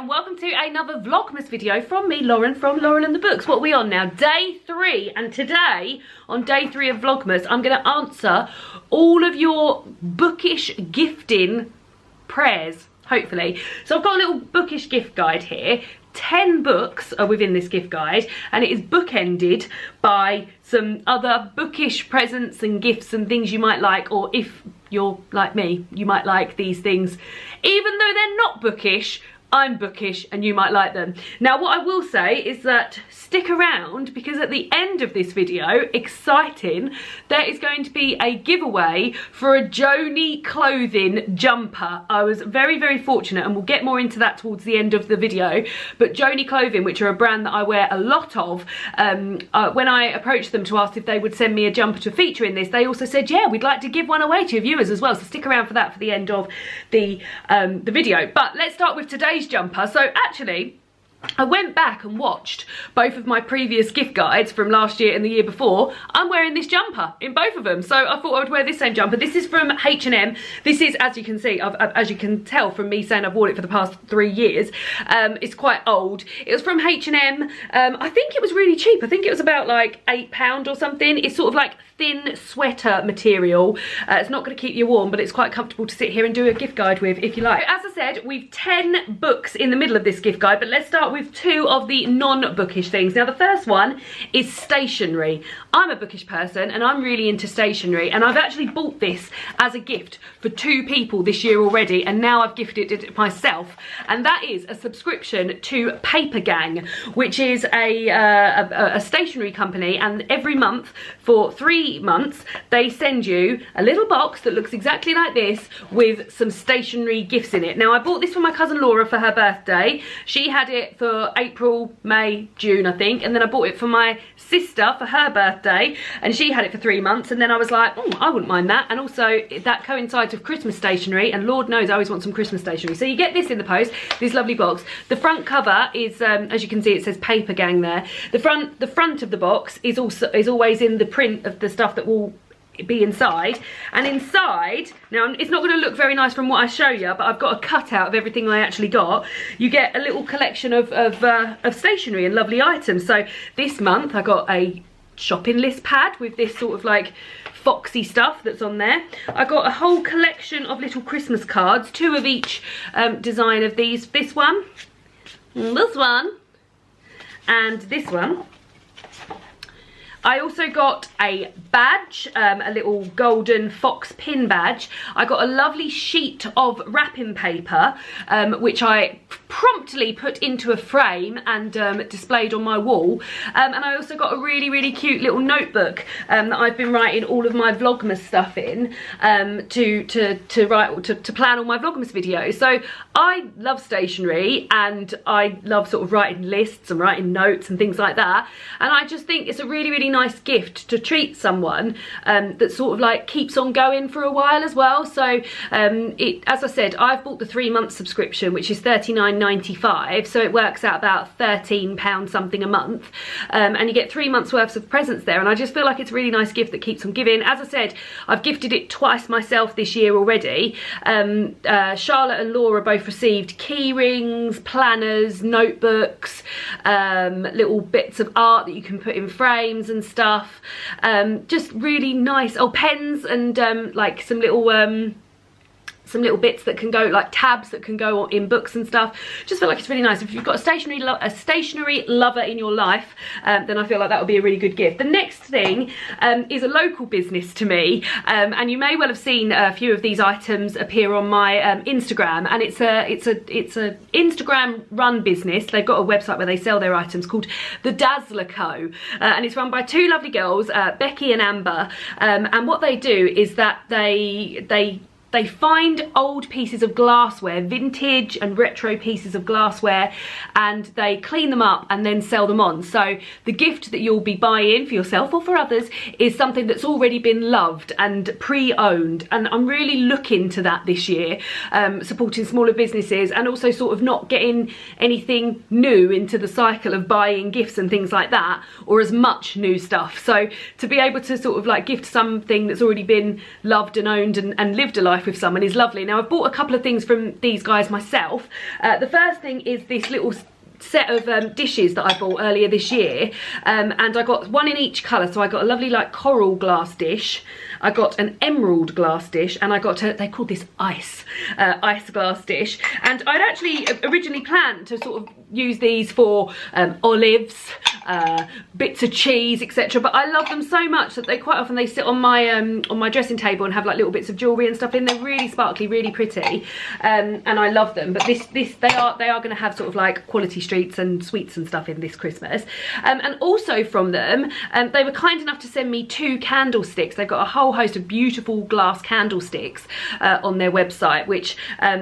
and welcome to another Vlogmas video from me, Lauren, from Lauren and the Books. What are we on now? Day 3, and today, on day 3 of Vlogmas, I'm going to answer all of your bookish gifting prayers, hopefully. So I've got a little bookish gift guide here. 10 books are within this gift guide, and it is bookended by some other bookish presents and gifts and things you might like, or if you're like me, you might like these things. Even though they're not bookish, I'm bookish and you might like them. Now what I will say is that stick around, because at the end of this video, exciting, there is going to be a giveaway for a Joanie Clothing jumper. I was very, very fortunate, and we'll get more into that towards the end of the video, but Joanie Clothing, which are a brand that I wear a lot of, when I approached them to ask if they would send me a jumper to feature in this, they also said, yeah, we'd like to give one away to your viewers as well, so stick around for that for the end of the video. But let's start with today's jumper. So actually, I went back and watched both of my previous gift guides from last year and the year before. I'm wearing this jumper in both of them, so I thought I would wear this same jumper. This is from H&M. This is, as you can see, as you can tell from me saying I've worn it for the past 3 years, it's quite old. It was from H&M. I think it was really cheap. I think it was about like £8 or something. It's sort of like thin sweater material. It's not going to keep you warm, but it's quite comfortable to sit here and do a gift guide with if you like. As I said, we've 10 books in the middle of this gift guide, but let's start with 2 of the non-bookish things. Now the first one is stationery. I'm a bookish person and I'm really into stationery, and I've actually bought this as a gift for 2 people this year already, and now I've gifted it myself, and that is a subscription to Papergang, which is a stationery company, and every month for 3 months they send you a little box that looks exactly like this with some stationery gifts in it. Now I bought this for my cousin Laura for her birthday. She had it for April, May, June I think, and then I bought it for my sister for her birthday, and she had it for 3 months, and then I was like, oh, I wouldn't mind that. And also that coincides with Christmas stationery, and Lord knows I always want some Christmas stationery. So you get this in the post, this lovely box. The front cover is as you can see, it says Papergang there. The front of the box is always in the print of the stuff that will be inside, and inside, now it's not going to look very nice from what I show you, but I've got a cutout of everything I actually got. You get a little collection of stationery and lovely items. So this month I got a shopping list pad with this sort of like foxy stuff that's on there. I got a whole collection of little Christmas cards, 2 of each design of these. This one, and this one. I also got a badge, a little golden fox pin badge. I got a lovely sheet of wrapping paper, which I promptly put into a frame and displayed on my wall. And I also got a really, really cute little notebook that I've been writing all of my Vlogmas stuff in, to plan all my Vlogmas videos. So I love stationery, and I love sort of writing lists and writing notes and things like that. And I just think it's a really, really nice gift to treat someone that sort of like keeps on going for a while as well. So as I said, I've bought the 3-month subscription, which is £39.95, so it works out about £13 something a month, and you get 3 months worth of presents there, and I just feel like it's a really nice gift that keeps on giving. As I said, I've gifted it twice myself this year already. Charlotte and Laura both received key rings, planners, notebooks, little bits of art that you can put in frames and stuff, just really nice. Oh, pens and like some little bits that can go, like tabs that can go in books and stuff. Just feel like it's really nice. If you've got a stationery lover in your life, then I feel like that would be a really good gift. The next thing is a local business to me, and you may well have seen a few of these items appear on my Instagram, and it's a Instagram run business. They've got a website where they sell their items called the Dazzler Co, and it's run by 2 lovely girls, Becky and Amber, and what they do is that they find old pieces of glassware, vintage and retro pieces of glassware, and they clean them up and then sell them on. So the gift that you'll be buying for yourself or for others is something that's already been loved and pre-owned, and I'm really looking to that this year, supporting smaller businesses and also sort of not getting anything new into the cycle of buying gifts and things like that, or as much new stuff. So to be able to sort of like gift something that's already been loved and owned and lived a life life with someone is lovely. Now I've bought a couple of things from these guys myself. The first thing is this little set of dishes that I bought earlier this year, and I got one in each colour. So I got a lovely like coral glass dish, I got an emerald glass dish, and I got they called this ice glass dish. And I'd actually originally planned to sort of use these for olives, bits of cheese, etc. But I love them so much that they quite often they sit on my dressing table and have like little bits of jewellery and stuff in. They're really sparkly, really pretty, and I love them. But they are going to have sort of like quality treats and sweets and stuff in this Christmas. And also from them, they were kind enough to send me 2 candlesticks. They've got a whole host of beautiful glass candlesticks on their website, which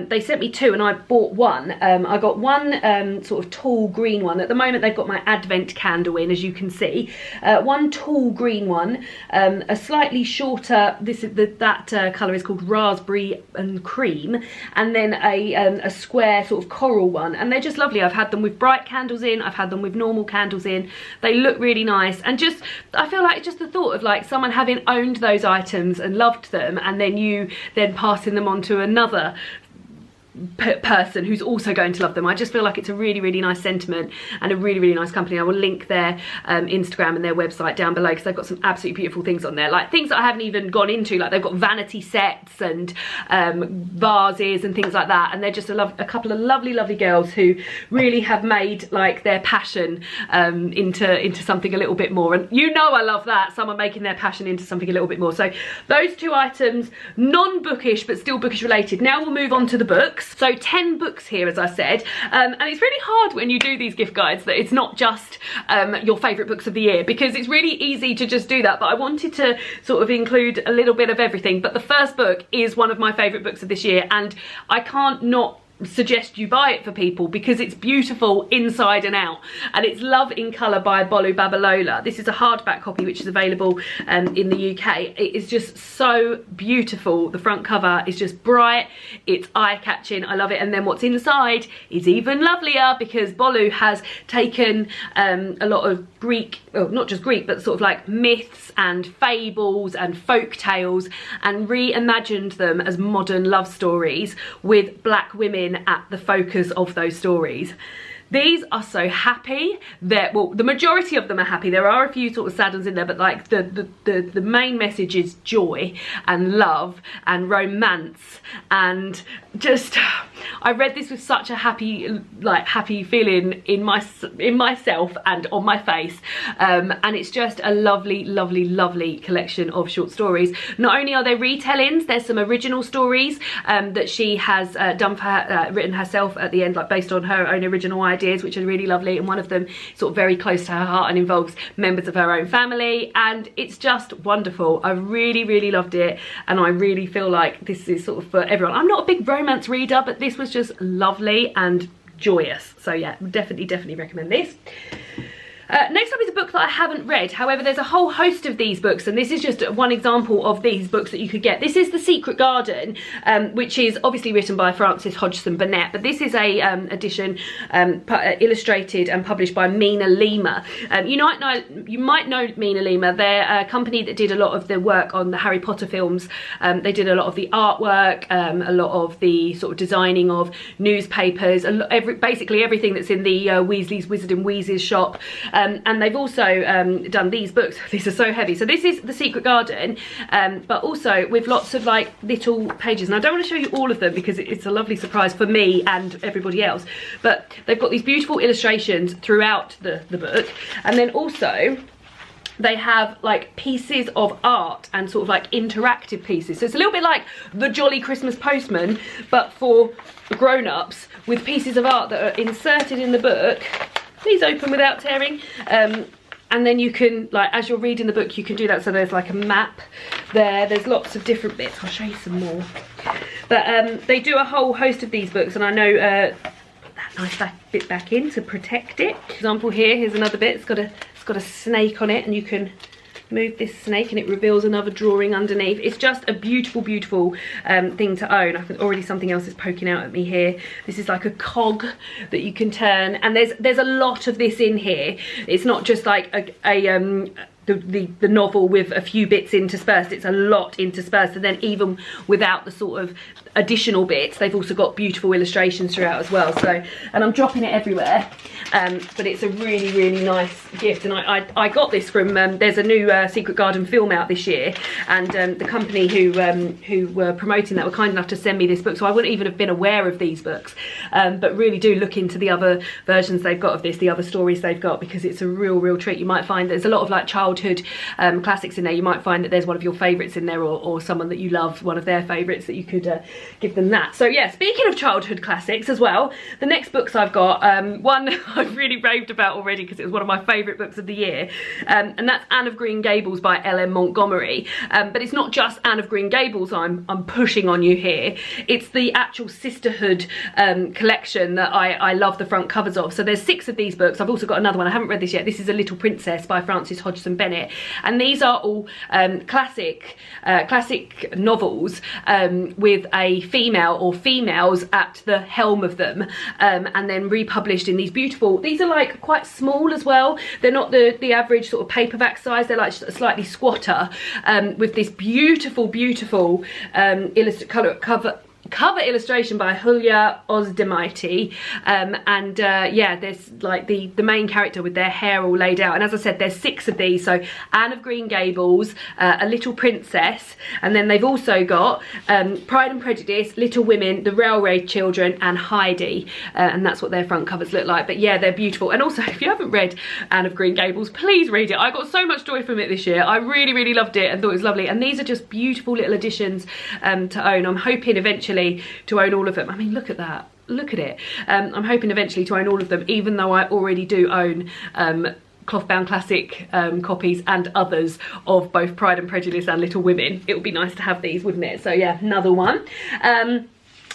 they sent me 2, and I bought one. I got one sort of tall green one. At the moment they've got my advent candle in, as you can see. One tall green one, a slightly shorter, that colour is called raspberry and cream, and then a square sort of coral one, and they're just lovely. I've had them with bright candles in, I've had them with normal candles in. They look really nice, and just I feel like just the thought of like someone having owned those items and loved them, and then you then passing them on to another person who's also going to love them. I just feel like it's a really, really nice sentiment and a really, really nice company. I will link their Instagram and their website down below, because they've got some absolutely beautiful things on there, like things that I haven't even gone into. Like they've got vanity sets and vases and things like that, and they're just a couple of lovely girls who really have made like their passion into something a little bit more. And you know I love that, someone making their passion into something a little bit more. So those 2 items, non-bookish but still bookish related. Now we'll move on to the books. So 10 books here, as I said, and it's really hard when you do these gift guides that it's not just your favourite books of the year, because it's really easy to just do that, but I wanted to sort of include a little bit of everything. But the first book is one of my favourite books of this year, and I can't not suggest you buy it for people because it's beautiful inside and out, and it's Love in Colour by Bolu Babalola. This is a hardback copy which is available in the UK. It is just so beautiful. The front cover is just bright, it's eye-catching, I love it. And then what's inside is even lovelier, because Bolu has taken a lot of Greek, well not just Greek, but sort of like myths and fables and folk tales, and reimagined them as modern love stories with black women at the focus of those stories. These are so happy. Well, the majority of them are happy. There are a few sort of sad ones in there, but like the main message is joy and love and romance, and just I read this with such a happy feeling in myself and on my face, and it's just a lovely collection of short stories. Not only are they retellings, there's some original stories that she has done for written herself at the end, like based on her own original ideas, which are really lovely, and one of them sort of very close to her heart and involves members of her own family, and it's just wonderful. I really loved it, and I really feel like this is sort of for everyone. I'm not a big romance reader, but this was just lovely and joyous, so yeah, definitely recommend this. Next up is a book that I haven't read. However, there's a whole host of these books, and this is just one example of these books that you could get. This is The Secret Garden, which is obviously written by Frances Hodgson Burnett, but this is a edition illustrated and published by Mina Lima. You might know Mina Lima. They're a company that did a lot of the work on the Harry Potter films. They did a lot of the artwork, a lot of the sort of designing of newspapers, basically everything that's in the Weasley's Wizard and Wheezes shop. And they've also done these books. These are so heavy. So this is The Secret Garden, but also with lots of like little pages. And I don't want to show you all of them because it's a lovely surprise for me and everybody else. But they've got these beautiful illustrations throughout the book. And then also they have like pieces of art and sort of like interactive pieces. So it's a little bit like The Jolly Christmas Postman, but for grown-ups, with pieces of art that are inserted in the book. Please open without tearing. And then you can, like, as you're reading the book, you can do that. So there's like a map there. There's lots of different bits. I'll show you some more. But they do a whole host of these books, and I know put that nice bit back in to protect it. For example, here's another bit. It's got a snake on it, and you can move this snake and it reveals another drawing underneath. It's just a beautiful thing to own. I think already something else is poking out at me here. This is like a cog that you can turn, and there's a lot of this in here. It's not just like the novel with a few bits interspersed. It's a lot interspersed, and then even without the sort of additional bits, they've also got beautiful illustrations throughout as well. So, and I'm dropping it everywhere, but it's a really nice gift. And I got this from there's a new Secret Garden film out this year, and the company who were promoting that were kind enough to send me this book, so I wouldn't even have been aware of these books, but really do look into the other versions they've got of this, the other stories they've got, because it's a real treat. You might find there's a lot of like childhood classics in there. You might find that there's one of your favourites in there, or someone that you love, one of their favourites, that you could give them that. So yeah, speaking of childhood classics as well, the next books I've got, one I've really raved about already because it was one of my favourite books of the year, and that's Anne of Green Gables by L.M. Montgomery. But it's not just Anne of Green Gables I'm pushing on you here, it's the actual Sisterhood collection that I love the front covers of. So there's 6 of these books. I've also got another one, I haven't read this yet. This is A Little Princess by Frances Hodgson Bennett, and these are all classic novels with a female or females at the helm of them, and then republished in these beautiful, these are like quite small as well, they're not the average sort of paperback size, they're like slightly squatter, with this beautiful cover illustration by Julia Ozdemite, and yeah, there's like the main character with their hair all laid out, and as I said, there's 6 of these. So Anne of Green Gables, A Little Princess, and then they've also got Pride and Prejudice, Little Women, The Railway Children, and Heidi, and that's what their front covers look like. But yeah, they're beautiful. And also, if you haven't read Anne of Green Gables, please read it. I got so much joy from it this year. I really loved it and thought it was lovely, and these are just beautiful little additions to own. I'm hoping eventually to own all of them. I mean, look at that, look at it. I'm hoping eventually to own all of them, even though I already do own cloth bound classic copies and others of both Pride and Prejudice and Little Women. It would be nice to have these, wouldn't it? So yeah, another one.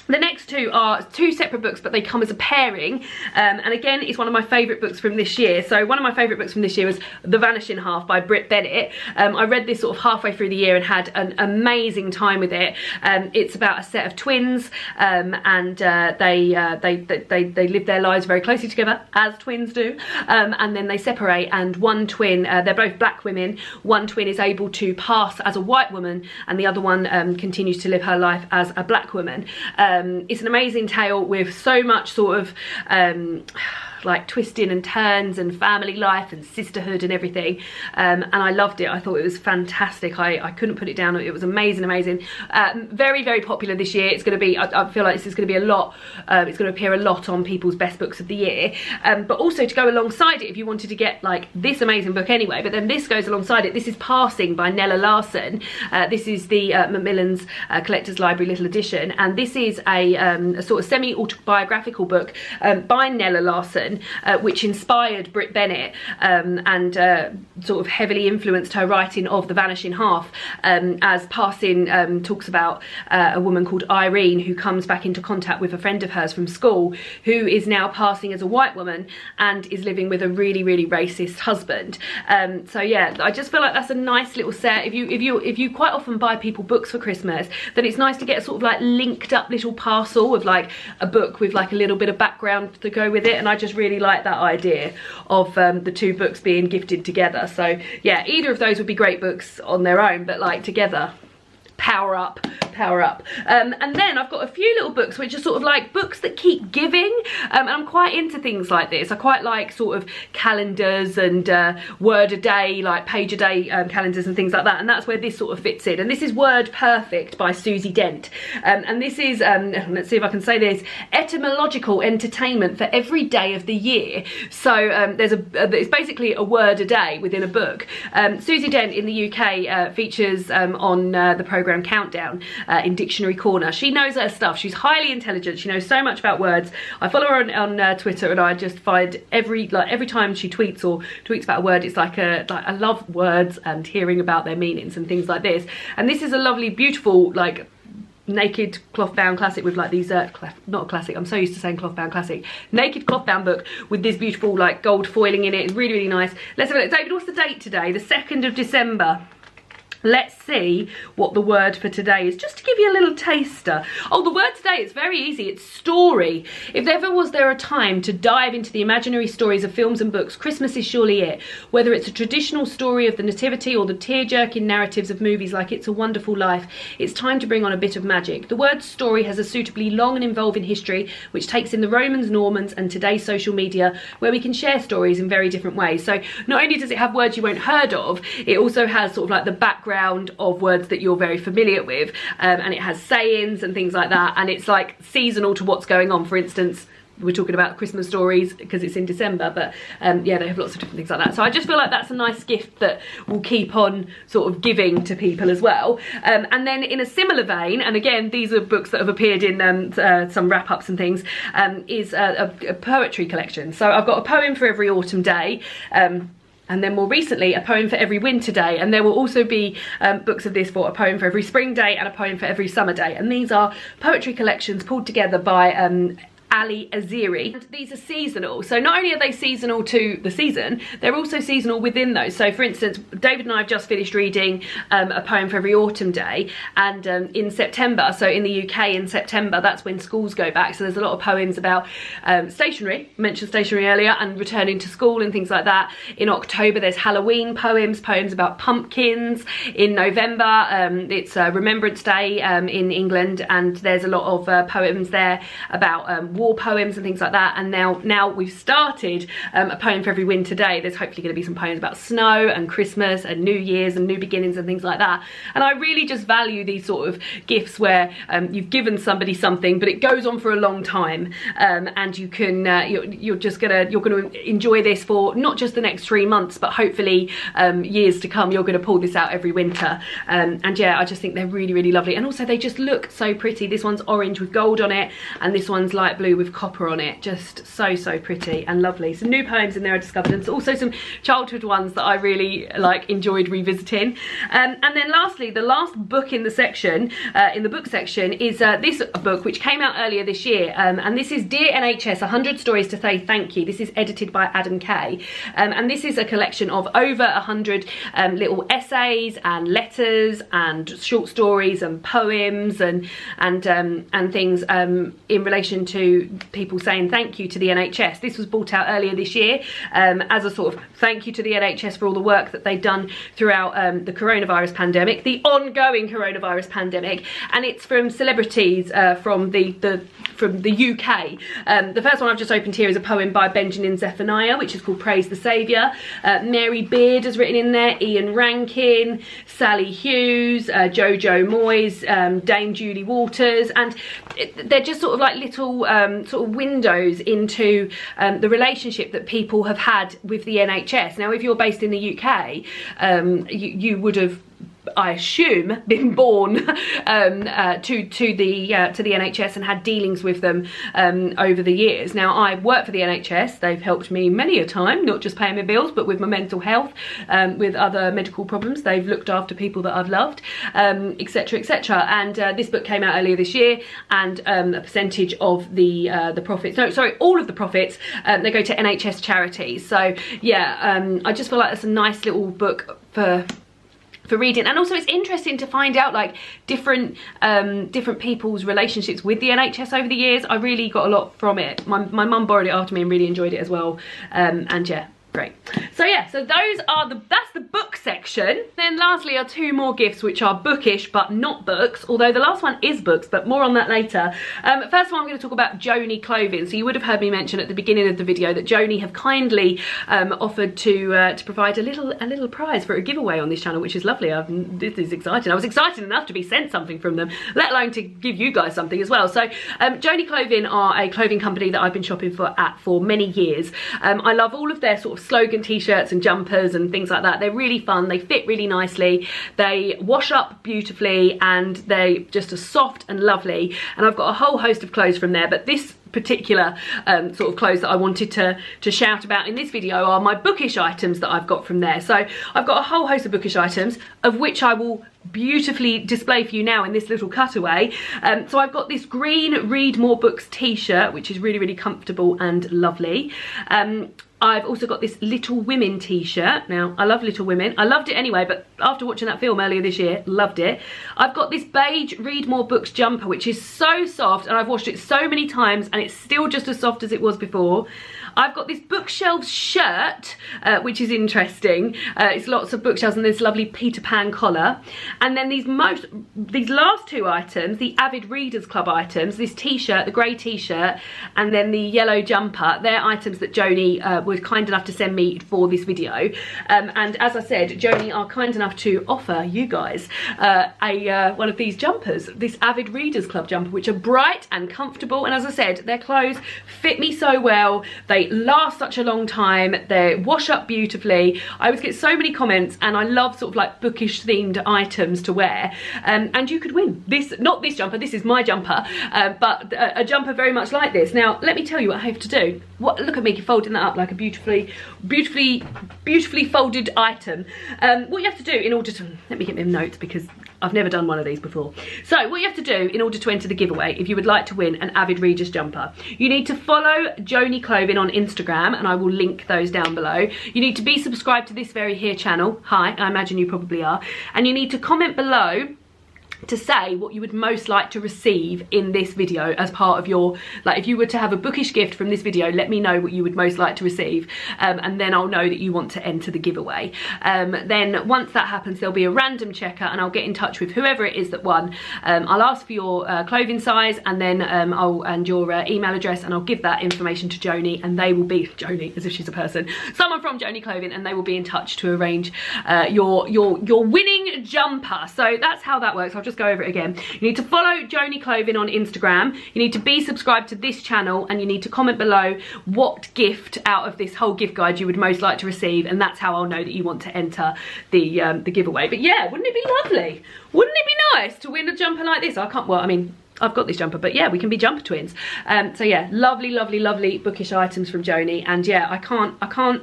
The next 2 are 2 separate books, but they come as a pairing, and again, it's one of my favourite books from this year. So one of my favourite books from this year was The Vanishing Half by Brit Bennett. I read this sort of halfway through the year and had an amazing time with it. It's about a set of twins, and they live their lives very closely together, as twins do, and then they separate, and one twin, they're both black women, one twin is able to pass as a white woman, and the other one continues to live her life as a black woman. It's an amazing tale with so much sort of like twisting and turns and family life and sisterhood and everything, and I loved it. I thought it was fantastic. I couldn't put it down. It was amazing. Very popular this year. It's going to be, I feel like this is going to be a lot, it's going to appear a lot on people's best books of the year, but also to go alongside it, if you wanted to get like this amazing book anyway, but then this goes alongside it. This is Passing by Nella Larson. This is the Macmillan's Collector's Library Little Edition, and this is a sort of semi-autobiographical book by Nella Larson, which inspired Brit Bennett, and sort of heavily influenced her writing of The Vanishing Half, as Passing talks about a woman called Irene who comes back into contact with a friend of hers from school who is now passing as a white woman and is living with a really racist husband. So yeah, I just feel like that's a nice little set. If you quite often buy people books for Christmas, then it's nice to get a sort of like linked up little parcel with like a book with like a little bit of background to go with it, and I just really like that idea of the 2 books being gifted together. So yeah, either of those would be great books on their own, but like together, power up. And then I've got a few little books which are sort of like books that keep giving, and I'm quite into things like this. I quite like sort of calendars and word a day, like page a day calendars and things like that, and that's where this sort of fits in. And this is Word Perfect by Susie Dent, and this is let's see if I can say this, etymological entertainment for every day of the year. So it's basically a word a day within a book. Susie Dent in the UK features on the programme Countdown in Dictionary Corner. She knows her stuff. She's highly intelligent. She knows so much about words. I follow her on Twitter, and I just find every time she tweets about a word, it's like I love words and hearing about their meanings and things like this. And this is a lovely, beautiful, like naked cloth bound classic with like these not a classic, I'm so used to saying cloth bound classic, naked cloth bound book with this beautiful like gold foiling in it. It's really nice. Let's have a look. David, what's the date today? The 2nd of December. let's see what the word for today is, just to give you a little taster. Oh, the word today is very easy. It's story. If ever was there a time to dive into the imaginary stories of films and books, Christmas is surely it. Whether it's a traditional story of the nativity or the tear-jerking narratives of movies like It's a Wonderful Life, it's time to bring on a bit of magic. The word story has a suitably long and involving history, which takes in the Romans, Normans and today's social media, where we can share stories in very different ways. So not only does it have words you won't heard of, it also has sort of like the background of words that you're very familiar with, and it has sayings and things like that, and it's like seasonal to what's going on. For instance, we're talking about Christmas stories because it's in December, but yeah, they have lots of different things like that. So I just feel like that's a nice gift that will keep on sort of giving to people as well. And then in a similar vein, and again, these are books that have appeared in some wrap-ups and things, is a poetry collection. So I've got a poem for every autumn day, and then more recently a poem for every winter day, and there will also be books of this for a poem for every spring day and a poem for every summer day, and these are poetry collections pulled together by Ali Aziri. And these are seasonal, so not only are they seasonal to the season, they're also seasonal within those. So for instance, David and I have just finished reading a poem for every autumn day, and in September, so in the UK in September, that's when schools go back, so there's a lot of poems about stationery, I mentioned stationery earlier, and returning to school and things like that. In October there's Halloween poems about pumpkins. In November it's Remembrance Day in England, and there's a lot of poems there about war poems and things like that. And now we've started a poem for every winter day. There's hopefully going to be some poems about snow and Christmas and New Year's and new beginnings and things like that. And I really just value these sort of gifts where you've given somebody something, but it goes on for a long time, and you can you're going to enjoy this for not just the next 3 months, but hopefully years to come. You're going to pull this out every winter, and yeah, I just think they're really, really lovely, and also they just look so pretty. This one's orange with gold on it, and this one's light blue with copper on it. Just so pretty and lovely. Some new poems in there I discovered, and also some childhood ones that I really enjoyed revisiting. And then lastly, the last book in the section, in the book section, is this book which came out earlier this year, and this is Dear NHS, 100 Stories to Say Thank You. This is edited by Adam Kay, and this is a collection of over 100 little essays and letters and short stories and poems and things in relation to people saying thank you to the NHS. This was brought out earlier this year as a sort of thank you to the NHS for all the work that they've done throughout the coronavirus pandemic, the ongoing coronavirus pandemic, and it's from celebrities from the UK. The first one I've just opened here is a poem by Benjamin Zephaniah, which is called Praise the Saviour. Mary Beard has written in there, Ian Rankin, Sally Hughes, Jojo Moyes, Dame Julie Walters, and they're just sort of like little sort of windows into the relationship that people have had with the NHS. Now, if you're based in the UK, you would have, I assume, been born to the NHS and had dealings with them over the years. Now, I work for the NHS. They've helped me many a time, not just paying my bills, but with my mental health, with other medical problems. They've looked after people that I've loved, etc, etc. And this book came out earlier this year, and a percentage of the profits, no, sorry, all of the profits, they go to NHS charities. So yeah, I just feel like that's a nice little book for reading, and also it's interesting to find out like different people's relationships with the NHS over the years. I really got a lot from it. My mum borrowed it after me and really enjoyed it as well, and yeah, great. So yeah, so that's the book section. Then lastly are two more gifts which are bookish but not books, although the last one is books, but more on that later. First of all, I'm going to talk about Joanie Clothing. So you would have heard me mention at the beginning of the video that Joanie have kindly offered to provide a little prize for a giveaway on this channel, which is lovely. This is exciting. I was excited enough to be sent something from them, let alone to give you guys something as well. So Joanie Clothing are a clothing company that I've been shopping for many years. I love all of their sort of slogan t-shirts and jumpers and things like that. They're really fun, they fit really nicely, they wash up beautifully, and they just are soft and lovely. And I've got a whole host of clothes from there, but this particular sort of clothes that I wanted to shout about in this video are my bookish items that I've got from there. So I've got a whole host of bookish items, of which I will beautifully display for you now in this little cutaway. So I've got this green Read More Books t-shirt, which is really, really comfortable and lovely. I've also got this Little Women t-shirt. Now, I love Little Women. I loved it anyway, but after watching that film earlier this year, loved it. I've got this beige Read More Books jumper, which is so soft, and I've washed it so many times, and it's still just as soft as it was before. I've got this bookshelves shirt, which is interesting. It's lots of bookshelves and this lovely Peter Pan collar. And then these last two items, the Avid Readers Club items, this t-shirt, the grey t-shirt, and then the yellow jumper, they're items that Joanie was kind enough to send me for this video. And as I said, Joanie are kind enough to offer you guys one of these jumpers, this Avid Readers Club jumper, which are bright and comfortable. And as I said, their clothes fit me so well. They last such a long time. They wash up beautifully. I always get so many comments, and I love sort of like bookish themed items to wear. And you could win this, not this jumper, this is my jumper, but a jumper very much like this. Now, let me tell you what I have to do. Look at me folding that up like a beautifully folded item. What you have to do in order to, let me get my notes because I've never done one of these before. So what you have to do in order to enter the giveaway, if you would like to win an Avid Readers jumper, you need to follow Joanie Clothing on Instagram, and I will link those down below. You need to be subscribed to this very here channel. Hi, I imagine you probably are. And you need to comment below to say what you would most like to receive in this video as part of your, like if you were to have a bookish gift from this video, let me know what you would most like to receive, and then I'll know that you want to enter the giveaway. Then once that happens, there'll be a random checker, and I'll get in touch with whoever it is that won. I'll ask for your clothing size, and then and your email address, and I'll give that information to Joanie, and they will be, Joanie as if she's a person, someone from Joanie Clothing, and they will be in touch to arrange your winning jumper. So that's how that works. I'll just go over it again. You need to follow Joanie Clothing on Instagram, you need to be subscribed to this channel, and you need to comment below what gift out of this whole gift guide you would most like to receive, and that's how I'll know that you want to enter the giveaway. But yeah, wouldn't it be lovely? Wouldn't it be nice to win a jumper like this? I can't, well, I mean, I've got this jumper, but yeah, we can be jumper twins. So yeah, lovely, lovely, lovely bookish items from Joanie, and yeah, I can't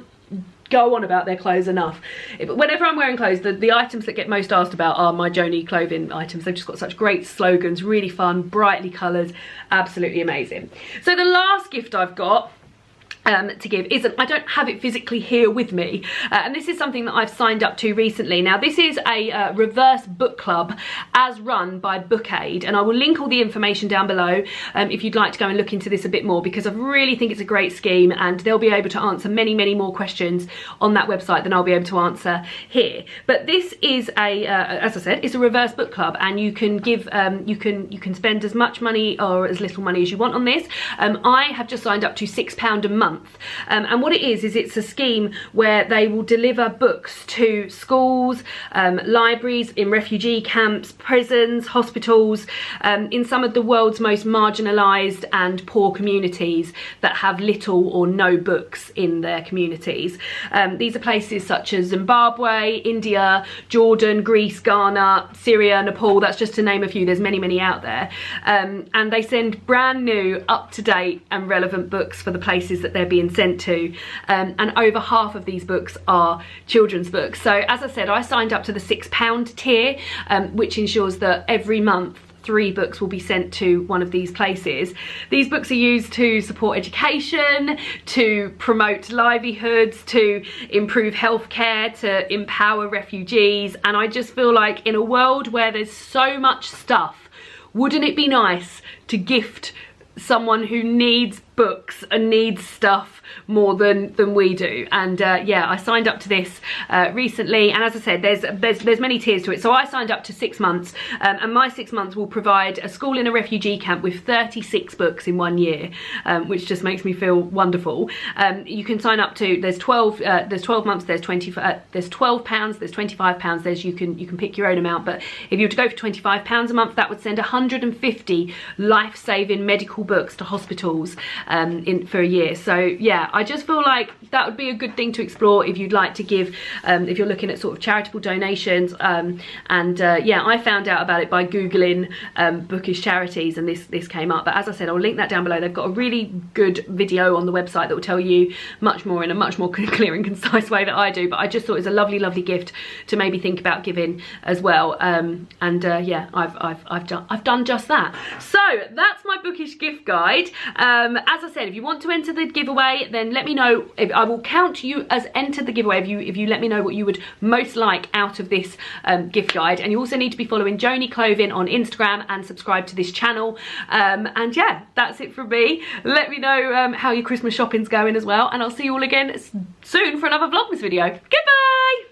go on about their clothes enough. Whenever I'm wearing clothes, the items that get most asked about are my Joanie Clothing items. They've just got such great slogans, really fun, brightly coloured, absolutely amazing. So the last gift I've got to give isn't, I don't have it physically here with me, and this is something that I've signed up to recently. Now this is a reverse book club as run by BOOKAID, and I will link all the information down below if you'd like to go and look into this a bit more, because I really think it's a great scheme, and they'll be able to answer many more questions on that website than I'll be able to answer here. But this is as I said, it's a reverse book club, and you can give you can spend as much money or as little money as you want on this. I have just signed up to £6 a month. And what it is it's a scheme where they will deliver books to schools, libraries, in refugee camps, prisons, hospitals, in some of the world's most marginalised and poor communities that have little or no books in their communities. These are places such as Zimbabwe, India, Jordan, Greece, Ghana, Syria, Nepal. That's just to name a few. There's many out there. And they send brand new, up-to-date and relevant books for the places that they're being sent to, and over half of these books are children's books. So as I said, I signed up to the £6 tier, which ensures that every month 3 books will be sent to one of these places. These books are used to support education, to promote livelihoods, to improve healthcare, to empower refugees, and I just feel like in a world where there's so much stuff, wouldn't it be nice to gift someone who needs books and needs stuff more than we do? And yeah, I signed up to this recently, and as I said, there's many tiers to it. So I signed up to 6 months, and my 6 months will provide a school in a refugee camp with 36 books in 1 year, which just makes me feel wonderful. You can sign up to, there's 12 months, there's £12, there's £25, you can pick your own amount, but if you were to go for £25 a month, that would send 150 life-saving medical books to hospitals for a year. So yeah, I just feel like that would be a good thing to explore if you'd like to give, if you're looking at sort of charitable donations. Yeah, I found out about it by Googling bookish charities, and this came up. But as I said, I'll link that down below. They've got a really good video on the website that will tell you much more in a much more clear and concise way that I do. But I just thought it was a lovely give to maybe think about giving as well. Yeah, I've done just that. So that's my bookish gift guide. As I said, if you want to enter the giveaway, then let me know. I will count you as entered the giveaway if you let me know what you would most like out of this gift guide. And you also need to be following Joanie Clothing on Instagram and subscribe to this channel. And yeah, that's it from me. Let me know how your Christmas shopping's going as well, and I'll see you all again soon for another Vlogmas video. Goodbye!